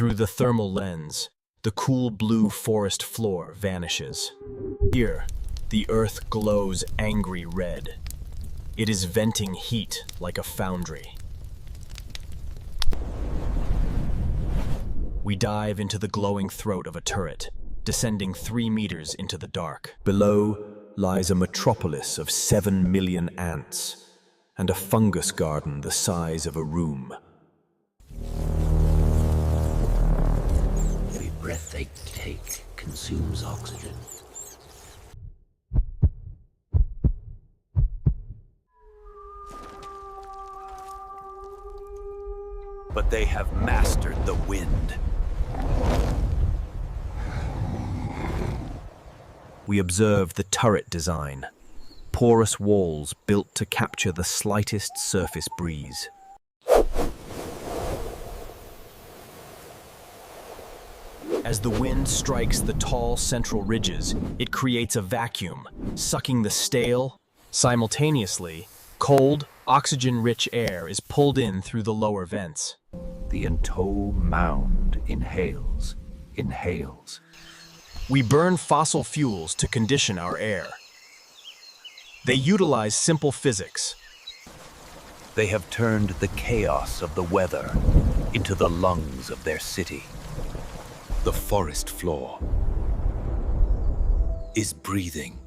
Through the thermal lens, the cool blue forest floor vanishes. Here, the earth glows angry red. It is venting heat like a foundry. We dive into the glowing throat of a turret, descending 3 meters into the dark. Below lies a metropolis of 7 million ants, and a fungus garden the size of a room. Every breath they take consumes oxygen. But they have mastered the wind. We observe the turret design, porous walls built to capture the slightest surface breeze. As the wind strikes the tall central ridges, it creates a vacuum, sucking the stale. Simultaneously, cold, oxygen-rich air is pulled in through the lower vents. The entire mound inhales. We burn fossil fuels to condition our air. They utilize simple physics. They have turned the chaos of the weather into the lungs of their city. The forest floor is breathing.